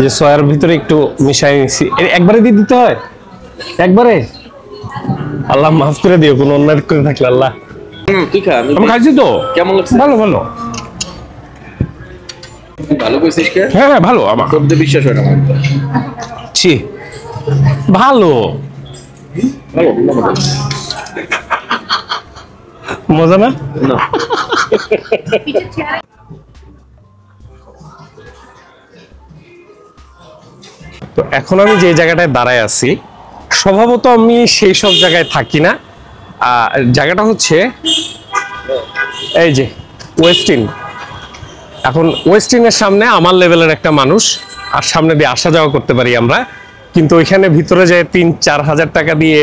যে সয়ার ভিতরে একটু মিশাই নিছি, একবারে দিয়ে দিতে হয় একবারে। আল্লাহ মাফ করে দিও কোন অন্যায় করে থাকলে আল্লাহ। তুই খা, আমি খাইছি তো, কেমন লাগছে? ভালো ভালো ভালো কইছিস কে? হ্যাঁ হ্যাঁ ভালো। আমার তোর তো বিশ্বাস হয় না আমার। ছি ভালো ভালো মজা না? না তো এখন আমি যে জায়গাটায় দাঁড়ায় আছি, স্বভাবত আমি সেই সব জায়গায় থাকি না। জায়গাটা হচ্ছে এই যে ওয়েস্টিন। এখন ওয়েস্টিনের সামনে আমার লেভেলের একটা মানুষ, আর সামনে দিয়ে আসা যাওয়া করতে পারি আমরা, কিন্তু ওইখানে ভিতরে যে ৩-৪ হাজার টাকা দিয়ে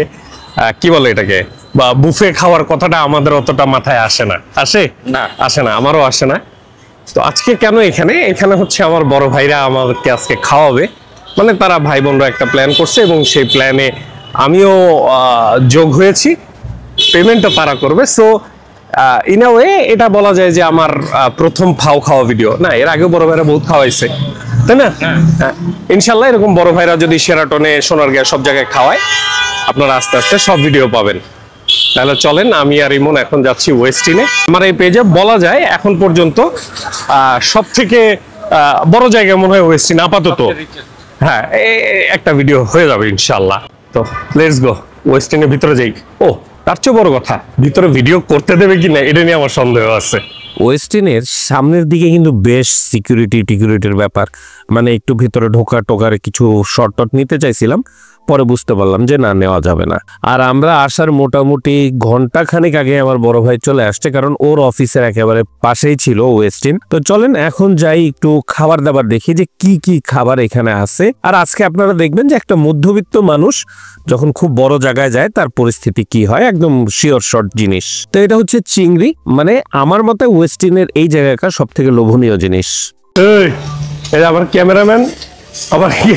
কি বলে এটাকে বা বুফে খাওয়ার কথাটা আমাদের অতটা মাথায় আসে না। আসে না। আসে না, আমারও আসে না। তো আজকে কেন এখানে এখানে হচ্ছে আমার বড় ভাইরা আমাদেরকে আজকে খাওয়াবে, মানে তারা ভাই বোনরা একটা প্ল্যান করছে এবং সেই প্ল্যানে আমিও যোগ হয়েছি। পেমেন্টও তারা করবে। সো ইন আ ওয়ে এটা বলা যায় যে আমার প্রথম ফাও খাওয়া ভিডিও না, এর আগেও বড় ভাইরা বহুত খাওয়াইছে, তাই না? হ্যাঁ, ইনশাল্লাহ এরকম বড় ভাইরা যদি শেরাটনে, সোনারগাঁও সব জায়গায় খাওয়ায়, আপনারা আস্তে আস্তে সব ভিডিও পাবেন। তাহলে চলেন, আমি আর ইমন এখন যাচ্ছি ওয়েস্টিনে। আমার এই পেজে বলা যায় এখন পর্যন্ত সব থেকে বড় জায়গা মনে হয় ওয়েস্টিন আপাতত। হ্যাঁ, একটা ভিডিও হয়ে যাবে ইনশাল্লাহ। তো লেটস গো, ওয়েস্টিনের ভিতরে যাই। ও তার চেয়ে বড় কথা, ভিতরে ভিডিও করতে দেবে কিনা এটা নিয়ে আমার সন্দেহ আছে। ওয়েস্টিনের সামনের দিকে কিন্তু বেশ সিকিউরিটির ব্যাপার, মানে একটু ভিতরে ঢোকার কিছু শর্ট নিতে চাইছিলাম, পরে বুঝতে পারলাম যে না, নেওয়া যাবে না। আর আমরা আসার মোটামুটি ঘন্টা খানেক আগে আমার বড় ভাই চলে আসছে, কারণ ওর অফিসের একেবারে পাশেই ছিল ওয়েস্টিন। তো চলেন এখন যাই একটু খাবার দাবার দেখি যে কি কি খাবার এখানে আছে। আর আজকে আপনারা দেখবেন যে একটা মধ্যবিত্ত মানুষ যখন খুব বড় জায়গায় যায় তার পরিস্থিতি কি হয়, একদম শিওর শর্ট জিনিস। তো এটা হচ্ছে চিংড়ি, মানে আমার মতে ওয়েস্টিনের এই জায়গাটা সব থেকে লোভনীয় জিনিস। এই আমার ক্যামেরাম্যান,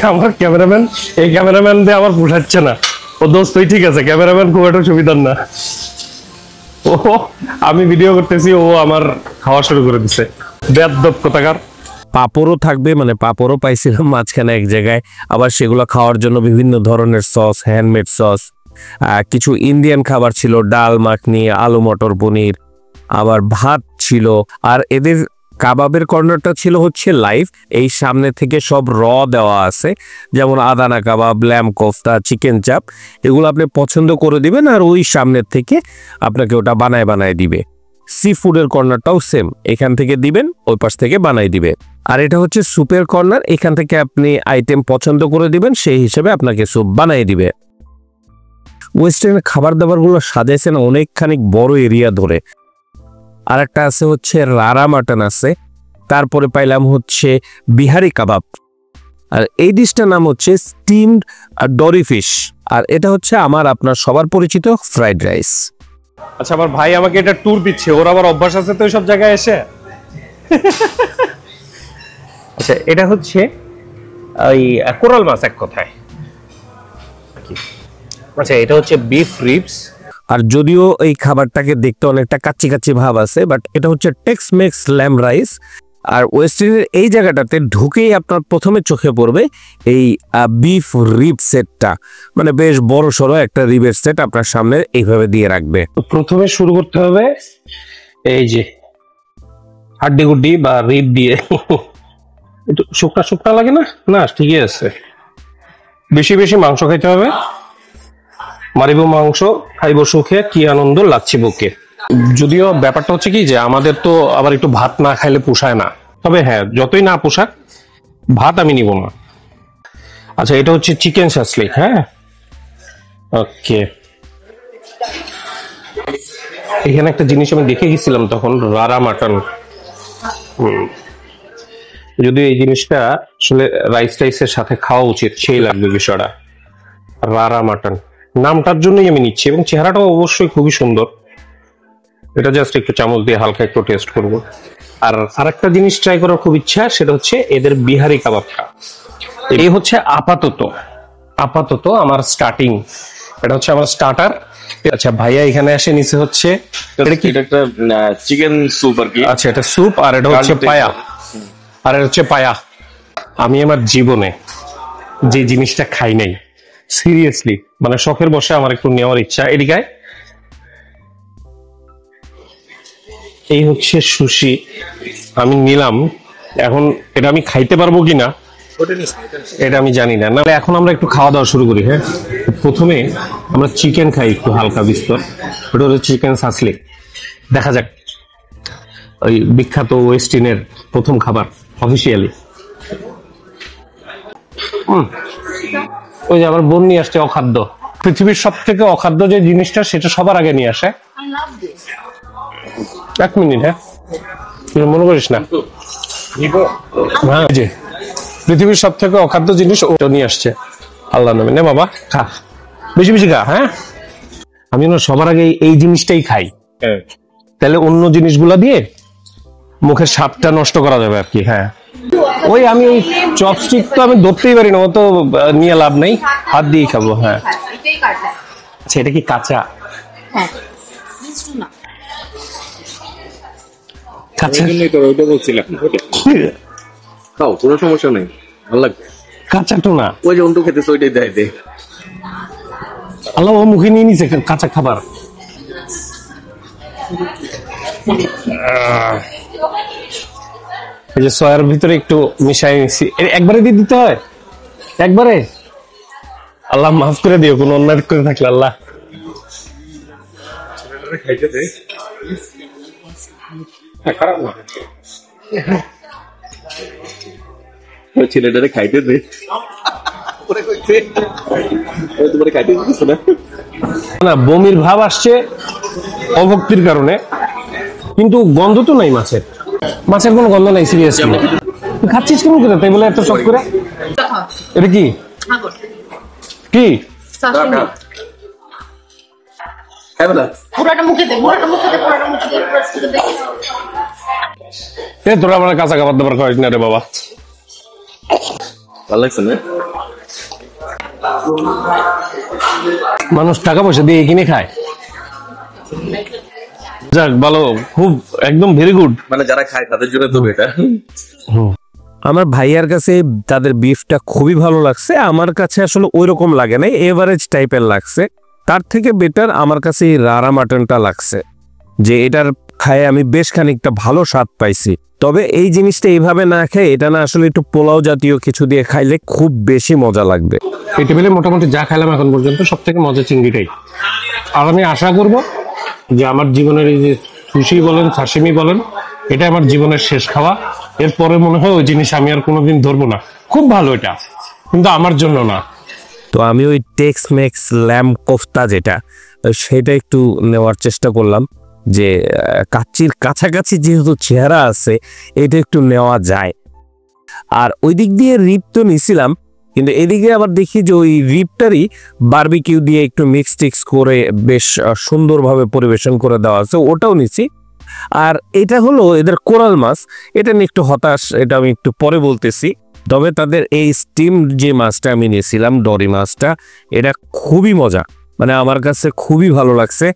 আমার ক্যামেরাম্যান, এই ক্যামেরাম্যান দিয়ে আমার পোষাচ্ছে না। ও দোস্ত তুই ঠিক আছে, ক্যামেরাম্যান খুব একটা সুবিধার না। ও আমি ভিডিও করতেছি, ও আমার খাওয়া শুরু করে দিছে, বেয়াদব কোথাকার। পাঁপড়ও থাকবে, মানে পাঁপড়ও পাইছিলাম মাঝখানে এক জায়গায়। আবার সেগুলো খাওয়ার জন্য বিভিন্ন ধরনের সস, হ্যান্ডমেড সস, কিছু ইন্ডিয়ান খাবার ছিল, ডাল মাখনি, আলু মটর পনির, আবার ভাত ছিল। আর এদের কাবাবের কর্নারটা ছিল হচ্ছে লাইভ, এই সামনে থেকে সব দেওয়া আছে, যেমন আদানা কাবাব, ল্যাম কোফতা, চিকেন চাপ, এগুলো আপনি পছন্দ করে দিবেন আর ওই সামনের থেকে আপনাকে ওটা বানায় দিবে। সি ফুডের কর্নারটাও সেম, এখান থেকে দিবেন, ওই পাশ থেকে বানাই দিবে। আর এটা হচ্ছে স্যুপের কর্নার, এখান থেকে আপনি আইটেম পছন্দ করে দিবেন, সেই হিসেবে আপনাকে স্যুপ বানাই দিবে। ওয়েস্টার্নের খাবার দাবারগুলো সাজাইছে না অনেকখানি বড় এরিয়া ধরে। আর একটা আছে হচ্ছে রারা মাটন আছে, তারপরে পাইলাম হচ্ছে বিহারি কাবাব, আর এই ডিশটার নাম হচ্ছে স্টিমড ডরি ফিশ, আর এটা হচ্ছে আপনার সবার পরিচিত ফ্রাইড রাইস। আচ্ছা, আমার ভাই আমাকে এটা ট্যুর দিচ্ছে, ওর আবার অভ্যাস আছে তো সব জায়গায় এসে। আচ্ছা, এটা হচ্ছে ওই কোরাল মাছ এক কথায়। আচ্ছা, এটা হচ্ছে বিফ রিবস। আর যদিও এই খাবারটাকে দেখতে অনেকটা কাচ্চি ভাব আছে, বাট এটা হচ্ছে টেক্স মেক্স ল্যাম্ব রাইস। আর ওয়েস্টার্নের এই জায়গাটাতে ঢুকেই আপনার প্রথমে চোখে পড়বে এই বিফ রিব সেটটা, মানে বেশ বড় সড়ো একটা রিবের সেট আপনার সামনে এইভাবে দিয়ে রাখবে। প্রথমে শুরু করতে হবে এই যে হাড্ডি গুড্ডি বা রিব দিয়ে। একটু শুকনা লাগে না? না, ঠিকই আছে। বেশি বেশি মাংস খাইতে হবে। মারিব মাংস, খাইব সুখে, কি আনন্দ লাগছে বুকে। যদিও ব্যাপারটা হচ্ছে কি যে আমাদের তো আবার একটু ভাত না খাইলে পোষায় না, তবে হ্যাঁ যতই না পোশাক ভাত আমি নিব না। আচ্ছা, এটা হচ্ছে চিকেন শাসলিক। হ্যাঁ, ওকে। এখানে একটা জিনিস আমি দেখে গেছিলাম তখন, রারা মাটন। যদি এই জিনিসটা আসলে রাইসের সাথে খাওয়া উচিত, সেই লাগবে বিষয়টা। রারা মাটন নামটার জন্যই আমি নিচ্ছি, এবং চেহারাটাও অবশ্যই খুবই সুন্দর। এটা জাস্ট একটু চামচ দিয়ে হালকা একটু টেস্ট করব। আর আরেকটা জিনিস ট্রাই করার খুব ইচ্ছা, সেটা হচ্ছে এদের বিহারি কাবাবটা। এই হচ্ছে আপাতত আমার স্টার্টিং, এটা হচ্ছে আমার স্টার্টার। আচ্ছা, ভাইয়া এখানে এসে নিচে হচ্ছে এটা একটা চিকেন স্যুপ আর কি। আচ্ছা, এটা স্যুপ, আর এটা হচ্ছে পায়া, আমি আমার জীবনে যে জিনিসটা খাই নাই, সিরিয়াসলি মানে শখের বসে আমার একটু নেওয়ার ইচ্ছা। এদিকে এই হচ্ছে সুশি, আমি নিলাম। এখন এটা আমি খাইতে পারবো কিনা এটা আমি জানি না। নাহলে এখন আমরা একটু খাওয়া দাওয়া শুরু করি। হ্যাঁ, প্রথমে আমরা চিকেন খাই একটু হালকা বিস্তর। ওটা হচ্ছে চিকেন সাসলি। দেখা যাক, ওই বিখ্যাত ওয়েস্টিনের প্রথম খাবার অফিসিয়ালি। ওই যে আমার বোন নিয়ে আসছে অখাদ্য। পৃথিবীর সব থেকে অখাদ্য যে জিনিসটা সেটা সবার আগে নিয়ে আসে। এক মিনিট, হ্যাঁ কিছু মনে করিস না। হ্যাঁ, যে পৃথিবীর সব থেকে অখাদ্য জিনিস ওটা নিয়ে আসছে। আল্লাহ নামে নে বাবা, খা বেশি বেশি খা। হ্যাঁ, আমি না সবার আগে এই জিনিসটাই খাই, তাহলে অন্য জিনিসগুলা দিয়ে মুখের স্বাদটা নষ্ট করা যাবে আর কি। হ্যাঁ, ওই আমি চপস্টিক তো আমি ধরতেই পারি না, ও তো নিয়ে লাভ নেই, হাত দিয়েই খাবো। হ্যাঁ, আচ্ছা এটা কি কাঁচা? কাঁচা ওইটা বলছিলাম। খাও, কোনো সমস্যা নেই, ভালো লাগবে। কাঁচা তো না, ওই যে অন্ত খেতেছে ওইটাই দেয় দে। আল্লাহ, ও মুখে নিয়ে নিছে কাঁচা খাবার। এই যে সয়ার ভিতরে একটু মিশাই নিছি, একবারে দিয়ে দিতে হয় একবারে। আল্লাহ মাফ করে দিও কোন অন্যায় করে থাকলে। আল্লাহ খাইতে দে, খারাপ না। ওই ছেলেটারে খাইতে দে, তোমার খাইতে দিতেছ না। না, বমির ভাব আসছে অভক্তির কারণে, কিন্তু গন্ধ তো নাই মাছের। মাছের কোনো গন্ধ নাই সিরিয়াসলি। খাচ্ছিস কেমন করে তাই বলে এত শখ করে? এটা কি কি তোরা আমার কাঁচা খাবার দাবার খাওয়াইস না রে বাবা। ভালো লাগছে না? মানুষ টাকা পয়সা দিয়ে কিনে খায়। যাক ভালো, খুব একদম ভেরি গুড। মানে যারা খায় তাদের জন্য তো এটা। আমার ভাইয়ার কাছে তাদের বিফটা খুবই ভালো লাগছে, আমার কাছে আসলে ওই রকম লাগে নাই, এভারেজ টাইপের লাগছে। তার থেকে বেটার আমার কাছে এই রারা মাটনটা লাগছে, যে এটার খায় আমি বেশ খানিকটা ভালো স্বাদ পাইছি। তবে এই জিনিসটা এইভাবে না খেয়ে এটা না আসলে একটু পোলাও জাতীয় কিছু দিয়ে খাইলে খুব বেশি মজা লাগবে। এই টেবিলে মোটামুটি যা খাইলাম এখন পর্যন্ত সব থেকে মজা চিংড়িটাই। আর আমি আশা করব যে আমার জীবনের এই যে সুশি বলেন সাশিমি বলেন, এটা আমার জীবনের শেষ খাওয়া। এরপরে মনে হয় ওই জিনিস আমি আর কোনোদিন ধরবো না। খুব ভালো এটা, কিন্তু আমার জন্য না। তো আমি ওই টেক্স মেক্স ল্যাম্ব কোফতা যেটা, সেটা একটু নেওয়ার চেষ্টা করলাম, যে কাচ্চির কাছাকাছি যেহেতু চেহারা আছে এটা একটু নেওয়া যায়। আর ওই দিক দিয়ে রিব তো নিছিলাম, কিন্তু এদিকে আবার দেখি যে ওই রিবটারই বারবিকিউ দিয়ে একটু মিক্স টিক্স করে বেশ সুন্দরভাবে পরিবেশন করে দেওয়া আছে, ওটাও নিছি। আর এটা হলো এদের কোরাল মাছ, এটা নিয়ে একটু হতাশ, এটা আমি একটু পরে বলতেছি। তবে তাদের এই স্টিম যে মাছটা আমি নিয়েছিলাম, ডরি মাছটা, এটা খুবই মজা, মানে আমার কাছে খুবই ভালো লাগছে।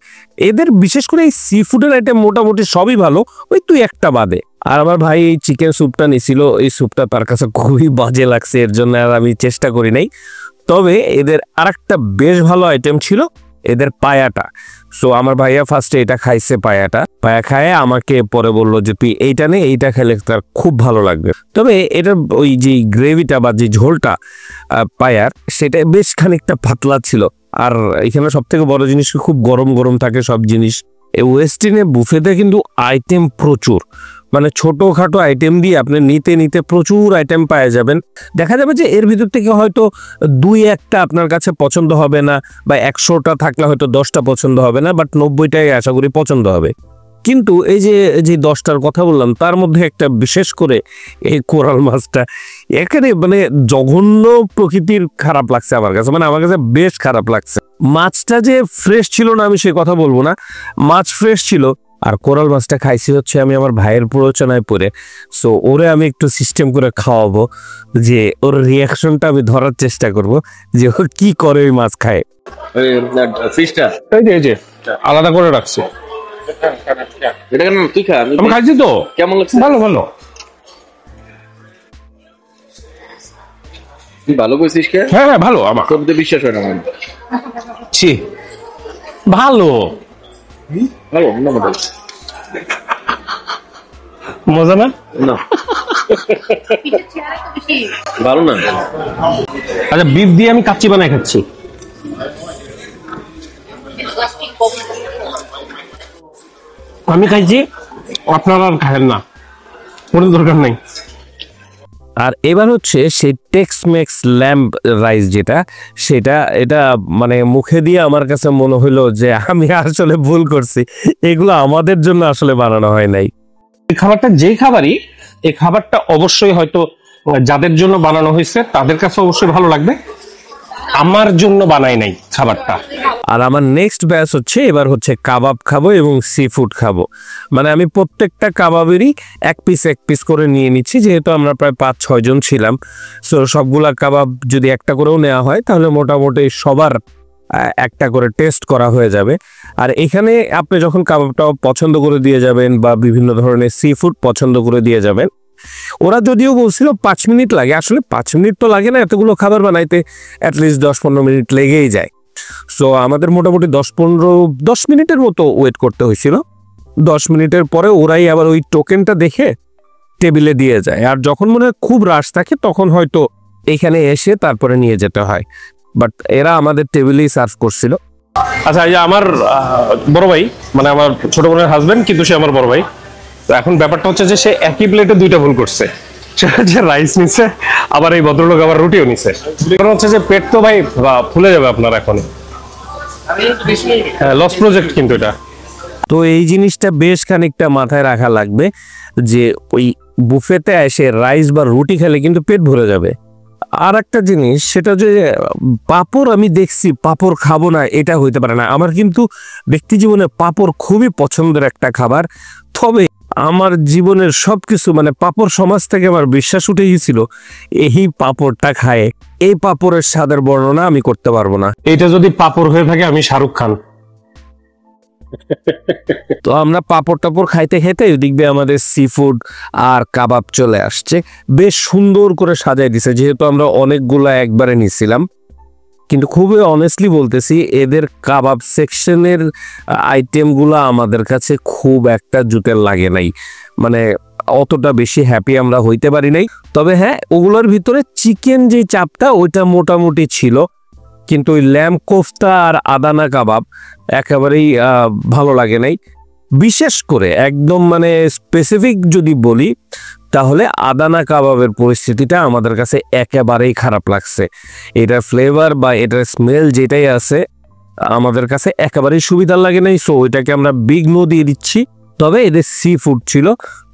এদের বিশেষ করে এই সি ফুডের আইটেম মোটামুটি সবই ভালো, ওই তুই একটা বাদে। আর আমার ভাই এই চিকেন স্যুপটা নিছিল, এই স্যুপটা তার কাছে খুবই বাজে লাগছে, এর জন্য আর আমি চেষ্টা করি নাই। তবে এদের আরেকটা বেশ ভালো আইটেম ছিল, এদের পায়াটা। সো আমার ভাইয়া ফার্স্টে এটা খাইছে, পায়া খায় আমাকে পরে বললো যে তুই এইটা নে, এইটা খেলে তার খুব ভালো লাগবে। তবে এটার ওই যে গ্রেভিটা বা যে ঝোলটা পায়ার, সেটা বেশ খানিকটা পাতলা ছিল। আর এখানে সব থেকে বড় জিনিস খুব গরম গরম থাকে সব জিনিস। এই ওয়েস্টিনে বুফেতে কিন্তু আইটেম প্রচুর, মানে ছোটখাটো আইটেম দিয়ে আপনি নিতে নিতে প্রচুর আইটেম পাওয়া যাবেন। দেখা যাবে যে এর ভিতর থেকে হয়তো 2-1টা আপনার কাছে পছন্দ হবে না, বা 100টা থাকলে হয়তো 10টা পছন্দ হবে না, বাট 90টাই আশা করি পছন্দ হবে। কিন্তু এই যে 10টার কথা বললাম, তার মধ্যে একটা বিশেষ করে এই কোরাল মাছটা এখানে মানে জঘন্য প্রকৃতির খারাপ লাগছে আমার কাছে, মানে আমার কাছে বেশ খারাপ লাগছে। মাছটা যে ফ্রেশ ছিল না আমি সে কথা বলবো না, মাছ ফ্রেশ ছিল। আর কোরাল মাছটা খাইছি হচ্ছে আমি আমার ভাইয়ের প্ররোচনায় পড়ে। সো ওরে আমি একটু সিস্টেম করে খাওয়াবো, যে ওর রিয়াকশনটা আমি ধরার চেষ্টা করব যে ও কি করে ওই মাছ খায়। ফিশটা এই যে আলাদা করে রাখছি। এটা কেন তুই খা? আমি খাইছি তো, কেমন লাগছে? ভালো ভালো। তুই ভালো কইছিস কে? হ্যাঁ হ্যাঁ ভালো আমার তোর তো বিশ্বাস হয় না আমার। ছি ভালো ভালো না মোটামুটি। মজা না না ভালো না। আচ্ছা বিফ দিয়ে আমি কাচ্চি বানাই খাচ্ছি আমি খাইছি আপনারা আর খায়েন না কোনো দরকার নাই আর এবার হচ্ছে সেই টেক্স-মেক্স ল্যাম্প রাইস যেটা সেটা এটা মানে মুখে দিয়ে আমার কাছে মনে হলো যে আমি আসলে ভুল করছি, এগুলো আমাদের জন্য আসলে বানানো হয় নাই। এই খাবারটা যেই খাবারই এই খাবারটা অবশ্যই হয়তো যাদের জন্য বানানো হয়েছে তাদের কাছে অবশ্যই ভালো লাগবে, আমার জন্য বানাই নাই খাবারটা। আর আমার নেক্সট ব্যাচ হচ্ছে এবার হচ্ছে কাবাব খাবো এবং সি ফুড খাবো। মানে আমি প্রত্যেকটা কাবাবেরই এক পিস করে নিয়ে নিচ্ছি, যেহেতু আমরা প্রায় 5-6 জন ছিলাম। সো সবগুলা কাবাব যদি একটা করেও নেওয়া হয় তাহলে মোটামুটি সবার একটা করে টেস্ট করা হয়ে যাবে। আর এখানে আপনি যখন কাবাবটা পছন্দ করে দিয়ে যাবেন বা বিভিন্ন ধরনের সি ফুড পছন্দ করে দিয়ে যাবেন, ওরা যদিও বলছিল 5 মিনিট লাগে, আসলে 5 মিনিট তো লাগে না এতগুলো খাবার বানাইতে, অ্যাটলিস্ট 10-15 মিনিট লেগেই যায়। সো আমাদের মোটামুটি 10 মিনিটের মতো ওয়েট করতে হয়েছিল। 10 মিনিটের পরে ওরাই আবার ওই টোকেনটা দেখে টেবিলে দিয়ে যায়, আর যখন মনে হয় খুব রাশ থাকে তখন হয়তো এখানে এসে তারপরে নিয়ে যেতে হয়, বাট এরা আমাদের টেবিলেই সার্ভ করছিল। আচ্ছা এই যে আমার বড় ভাই মানে আমার ছোট বোনের হাজবেন্ড, কিন্তু সে আমার বড় ভাই। তো এখন ব্যাপারটা হচ্ছে যে সে একই প্লেটে দুইটা ভুল করছে, সেটা হচ্ছে রাইস নিছে আবার এই ভদ্রলোক আবার রুটিও নিছে। কারণ হচ্ছে যে পেট তো ভাই ফুলে যাবে আপনার এখন, লস প্রজেক্ট কিন্তু এটা। তো এই জিনিসটা বেশ খানিকটা মাথায় রাখা লাগবে যে ওই বুফেতে এসে রাইস বা রুটি খেলে কিন্তু পেট ভরে যাবে। আর একটা জিনিস সেটা যে পাঁপড় আমি দেখছি, পাঁপড় খাবো না এটা হইতে পারে না। আমার কিন্তু ব্যক্তি জীবনে পাঁপড় খুবই পছন্দের একটা খাবার, তবে আমার জীবনের সবকিছু মানে পাঁপড় সমাজ থেকে আমার বিশ্বাস উঠে গিয়েছিল এই পাঁপড়টা খায়, এই পাঁপড়ের স্বাদের বর্ণনা আমি করতে পারবো না। এটা যদি পাপড় হয়ে থাকে আমি শাহরুখ খান। তো আমরা পাঁপড় টাপড় খাইতে খাইতে ওদিক দিয়ে আমাদের সি ফুড আর কাবাব চলে আসছে, বেশ সুন্দর করে সাজাই দিছে, যেহেতু আমরা অনেকগুলা একবারে নিছিলাম। কিন্তু খুবই অনেস্টলি বলতেছি এদের কাবাব সেকশনের আইটেমগুলো আমাদের কাছে খুব একটা জুতের লাগে নাই, মানে অতটা বেশি হ্যাপি আমরা হইতে পারি নাই। তবে হ্যাঁ, ওগুলোর ভিতরে চিকেন যে চাপটা ওইটা মোটামুটি ছিল, কিন্তু ওই ল্যাম্প কোফতা আর আদানা কাবাব একেবারেই ভালো লাগে নাই। বিশেষ করে একদম মানে স্পেসিফিক যদি বলি তাহলে আদানা কাবাবের পরিস্থিতিটা আমাদের কাছে একেবারেই খারাপ লাগছে। এটার ফ্লেভার বা এটার স্মেল যেটাই আছে আমাদের কাছে একেবারেই সুবিধা লাগে নাই, সো ওইটাকে আমরা বিগ নো দিয়ে দিচ্ছি। তবে এদের সি ফুড ছিল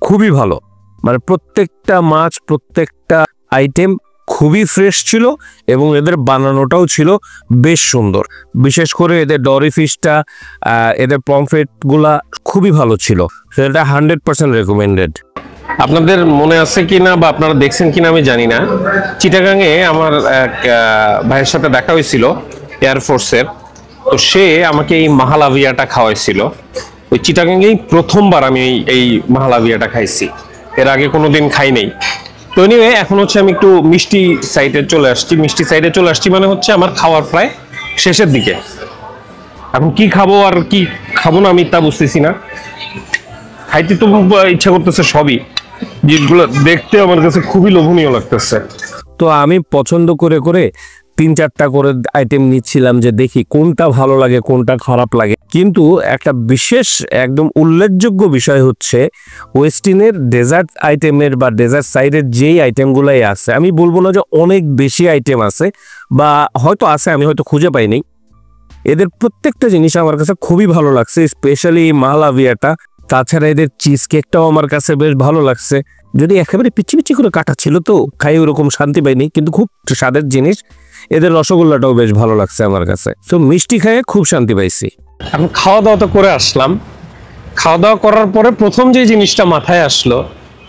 খুবই ভালো, মানে প্রত্যেকটা মাছ প্রত্যেকটা আইটেম খুবই ফ্রেশ ছিল এবং এদের বানানোটাও ছিল বেশ সুন্দর। বিশেষ করে এদের ডরি ফিশটা, এদের পমফ্রেটগুলা খুবই ভালো ছিল, সেটা 100% রেকমেন্ডেড। আপনাদের মনে আছে কিনা বা আপনারা দেখছেন কিনা আমি জানি না, চিটাগাংয়ে আমার এক ভাইয়ের সাথে দেখা হয়েছিল এয়ারফোর্সের। তো সে আমাকে এই মাহালাভিয়াটা খাওয়াইছিল। ওই চিটাগাংয়েই প্রথমবার আমি এই মাহালাভিয়াটা খাইছি, এর আগে কোনোদিন খাই নাই। তো এনিওয়ে এখন হচ্ছে আমি একটু মিষ্টি সাইডে চলে আসছি, মানে হচ্ছে আমার খাওয়ার প্রায় শেষের দিকে। এখন কি খাবো আর কি খাবো না আমি তা বুঝতেছি না। খাইতে তো ইচ্ছা করতেছে সবই, জিনিসগুলো দেখতে আমার কাছে খুবই লোভনীয় লাগতেছে। তো আমি পছন্দ করে করে 3-4টা করে আইটেম নিচ্ছিলাম যে দেখি কোনটা ভালো লাগে কোনটা খারাপ লাগে। কিন্তু একটা বিশেষ একদম উল্লেখযোগ্য বিষয় হচ্ছে ওয়েস্টিনের ডেজার্ট আইটেমের বা ডেজার্ট সাইডের যেই আইটেমগুলাই আছে, আমি বলবো না যে অনেক বেশি আইটেম আছে বা হয়তো আছে, আমি হয়তো খুঁজে পাইনি। এদের প্রত্যেকটা জিনিস আমার কাছে খুবই ভালো লাগছে, স্পেশালি মালাভিয়াটা। তাছাড়া এদের চিজ কেকটাও আমার কাছে বেশ ভালো লাগছে, যদি একেবারে পিচ্ছি পিচ্ছি করে কাটা ছিল তো খাই ওরকম শান্তি পাইনি, কিন্তু খুব স্বাদের জিনিস। এদের রসগোল্লাটাও বেশ ভালো লাগছে আমার কাছে। তো মিষ্টি খাইয়ে খুব শান্তি পাইছি। এখন খাওয়া দাওয়া তো করে আসলাম, খাওয়া দাওয়া করার পরে প্রথম যে জিনিসটা মাথায় আসলো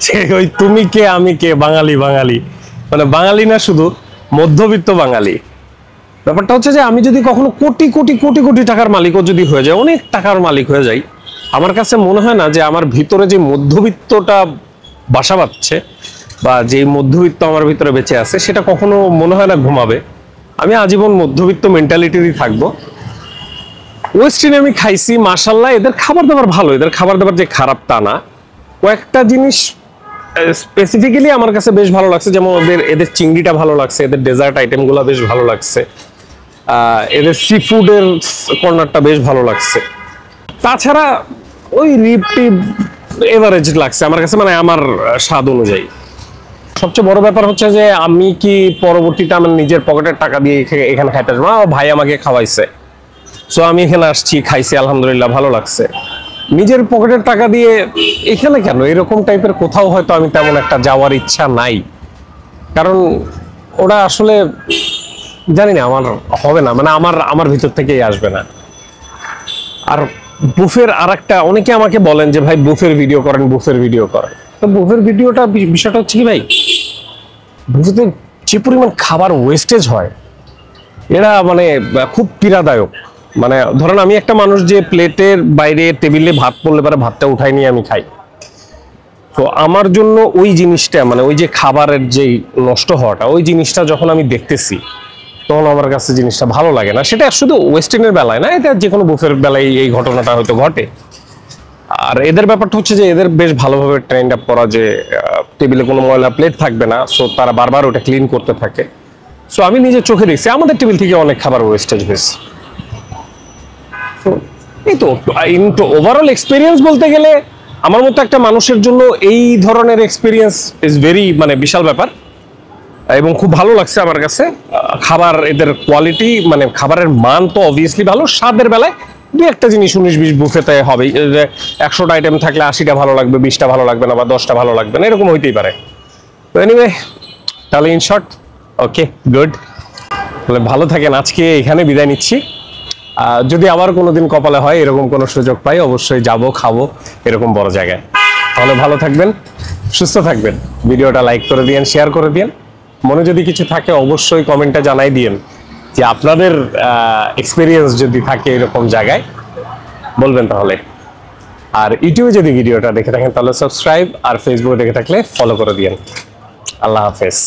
যে ওই তুমি কে আমি কে, বাঙালি বাঙালি, মানে বাঙালি না শুধু মধ্যবিত্ত বাঙালি। ব্যাপারটা হচ্ছে যে আমি যদি কখনো কোটি কোটি কোটি কোটি টাকার মালিকও যদি হয়ে যায়, অনেক টাকার মালিক হয়ে যাই, আমার কাছে মনে হয় না যে আমার ভিতরে যে মধ্যবিত্তটা বাসা বাঁধছে বা যে মধ্যবিত্ত আমার ভিতরে বেঁচে আছে সেটা কখনো মনে হয় না ঘুমাবে। আমি আজীবন মধ্যবিত্ত মেন্টালিটিরই থাকবো। ওয়েস্টার্নে আমি খাইছি, মাশাল্লাহ এদের খাবার দাবার ভালো, এদের খাবার দাবার যে খারাপ তা না। কয়েকটা জিনিস স্পেসিফিক্যালি আমার কাছে বেশ ভালো লাগছে, যেমন এদের চিংড়িটা ভালো লাগছে, এদের ডেজার্ট আইটেমগুলো বেশ ভালো লাগছে, এদের সি ফুডের কর্নারটা বেশ ভালো লাগছে। তাছাড়া ওই রিপটিভ এভারেজ লাগছে আমার কাছে, মানে আমার স্বাদ অনুযায়ী। সবচেয়ে বড় ব্যাপার হচ্ছে যে আমি কি পরবর্তীতে আমার নিজের পকেটের টাকা দিয়ে এখানে খাইতে আসবো, ভাই আমাকে খাওয়াইছে, সো আমি এখানে আসছি, খাইছি, আলহামদুলিল্লাহ ভালো লাগছে। নিজের পকেটের টাকা দিয়ে এখানে কেন, এরকম টাইপের কোথাও হয়তো আমি তেমন একটা যাওয়ার ইচ্ছা নাই, কারণ ওটা আসলে জানি না আমার হবে না, মানে আমার ভিতর থেকেই আসবে না। আর বুফের আর একটা, অনেকে আমাকে বলেন যে ভাই বুফের ভিডিও করেন, বুফের ভিডিও করেন। তো বুফের ভিডিওটা বিষয়টা হচ্ছে কি ভাই, বুফেতে যে পরিমাণ খাবার ওয়েস্টেজ হয় এরা মানে খুব পীড়াদায়ক। মানে ধরেন আমি একটা মানুষ যে প্লেটের বাইরে টেবিলে ভাত পড়লে পরে ভাতটা উঠাই নিয়ে আমি খাই, তো আমার জন্য ওই জিনিসটা, মানে ওই যে খাবারের যে নষ্ট হওয়াটা, ওই জিনিসটা যখন আমি দেখতেছি তখন আমার কাছে জিনিসটা ভালো লাগে না। সেটা শুধু ওয়েস্টার্নের বেলায় না, এটা যে কোনো বুফের বেলায় এই ঘটনাটা হয়তো ঘটে। আর এদের ব্যাপারটা হচ্ছে যে এদের বেশ ভালোভাবে ট্রেন্ড আপ করা, যে টেবিলে কোনো ময়লা প্লেট থাকবে না, সো তারা বারবার ওটা ক্লিন করতে থাকে। সো আমি নিজের চোখে দেখছি আমাদের টেবিল থেকে অনেক খাবার ওয়েস্টেজ হয়েছে। এই তো ওভারঅল এক্সপিরিয়েন্স বলতে গেলে আমার মতো একটা মানুষের জন্য এই ধরনের এক্সপিরিয়েন্স ইজ ভেরি, মানে বিশাল ব্যাপার, এবং খুব ভালো লাগছে আমার কাছে। খাবার এদের কোয়ালিটি, মানে খাবারের মান তো অবভিয়াসলি ভালো, স্বাদের বেলায় দু একটা জিনিস 19-20 বুফেতে হবে, 100টা আইটেম থাকলে 80টা ভালো লাগবে, 20টা ভালো লাগবে না, বা 10টা ভালো লাগবে না, এরকম হইতেই পারে। তো এনিওয়ে, তাহলে ইন শর্ট, ওকে গুড, তাহলে ভালো থাকেন। আজকে এখানে বিদায় নিচ্ছি। যদি আবার কোনোদিন কপালে হয় এরকম কোনো সুযোগ পাই, অবশ্যই যাব, খাবো এরকম বড় জায়গায়। তাহলে ভালো থাকবেন, সুস্থ থাকবেন। ভিডিওটা লাইক করে দিয়েন, শেয়ার করে দিয়েন। মনে যদি কিছু থাকে অবশ্যই কমেন্টে জানাই দিয়েন যে আপনাদের এক্সপিরিয়েন্স যদি থাকে এরকম জায়গায়, বলবেন তাহলে। আর ইউটিউবে যদি ভিডিওটা দেখে থাকেন তাহলে সাবস্ক্রাইব, আর ফেসবুকে দেখে থাকলে ফলো করে দিয়েন। আল্লাহ হাফেজ।